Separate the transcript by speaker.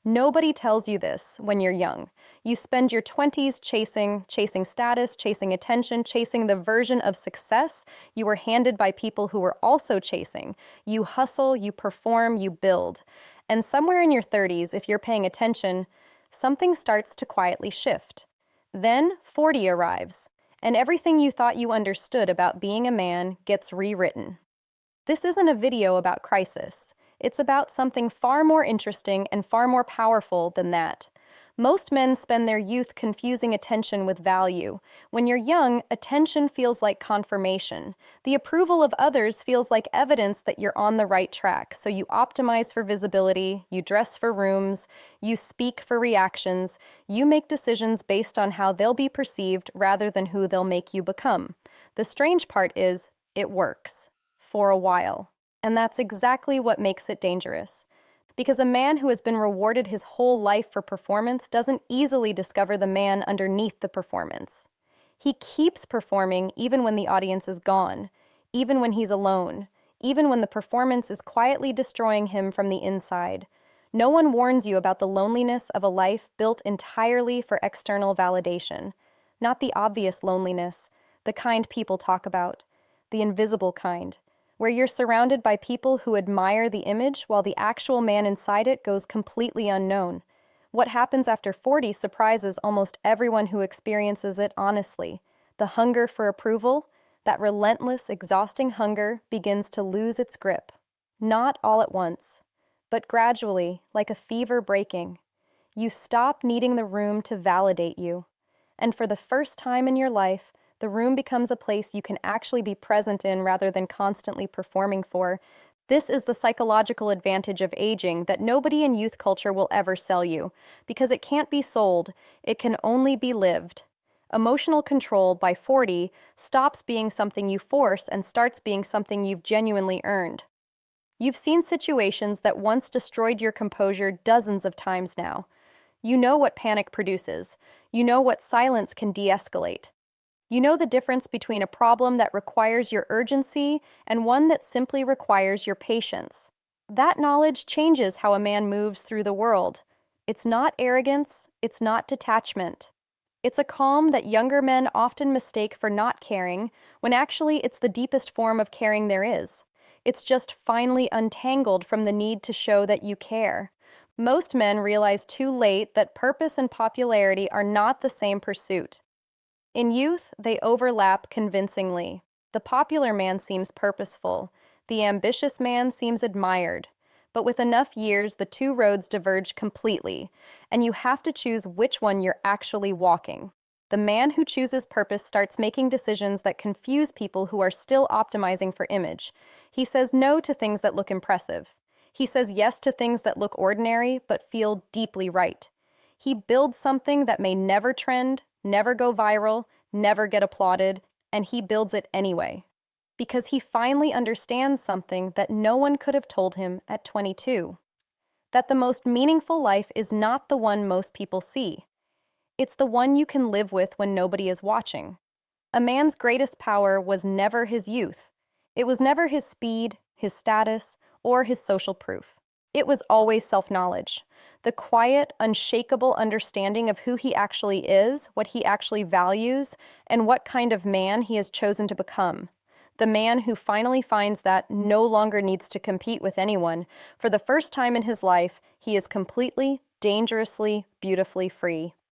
Speaker 1: Nobody tells you this when you're young. You spend your 20s chasing status, chasing attention, chasing the version of success you were handed by people who were also chasing. You hustle, you perform, you build. And somewhere in your 30s, if you're paying attention, something starts to quietly shift. Then 40 arrives, and everything you thought you understood about being a man gets rewritten. This isn't a video about crisis. It's about something far more interesting and far more powerful than that. Most men spend their youth confusing attention with value. When you're young, attention feels like confirmation. The approval of others feels like evidence that you're on the right track. So you optimize for visibility, you dress for rooms, you speak for reactions, you make decisions based on how they'll be perceived rather than who they'll make you become. The strange part is, it works. For a while. And that's exactly what makes it dangerous. Because a man who has been rewarded his whole life for performance doesn't easily discover the man underneath the performance. He keeps performing even when the audience is gone, even when he's alone, even when the performance is quietly destroying him from the inside. No one warns you about the loneliness of a life built entirely for external validation. Not the obvious loneliness, the kind people talk about, the invisible kind, where you're surrounded by people who admire the image while the actual man inside it goes completely unknown. What happens after 40 surprises almost everyone who experiences it honestly. The hunger for approval, that relentless, exhausting hunger, begins to lose its grip. Not all at once, but gradually, like a fever breaking. You stop needing the room to validate you. And for the first time in your life, the room becomes a place you can actually be present in rather than constantly performing for. This is the psychological advantage of aging that nobody in youth culture will ever sell you, because it can't be sold, it can only be lived. Emotional control by 40 stops being something you force and starts being something you've genuinely earned. You've seen situations that once destroyed your composure dozens of times now. You know what panic produces. You know what silence can de-escalate. You know the difference between a problem that requires your urgency and one that simply requires your patience. That knowledge changes how a man moves through the world. It's not arrogance, it's not detachment. It's a calm that younger men often mistake for not caring, when actually it's the deepest form of caring there is. It's just finally untangled from the need to show that you care. Most men realize too late that purpose and popularity are not the same pursuit. In youth, they overlap convincingly. The popular man seems purposeful. The ambitious man seems admired. But with enough years, the two roads diverge completely, and you have to choose which one you're actually walking. The man who chooses purpose starts making decisions that confuse people who are still optimizing for image. He says no to things that look impressive. He says yes to things that look ordinary but feel deeply right. He builds something that may never trend, never go viral, never get applauded, and he builds it anyway. Because he finally understands something that no one could have told him at 22. That the most meaningful life is not the one most people see. It's the one you can live with when nobody is watching. A man's greatest power was never his youth. It was never his speed, his status, or his social proof. It was always self-knowledge. The quiet, unshakable understanding of who he actually is, what he actually values, and what kind of man he has chosen to become. The man who finally finds that no longer needs to compete with anyone. For the first time in his life, he is completely, dangerously, beautifully free.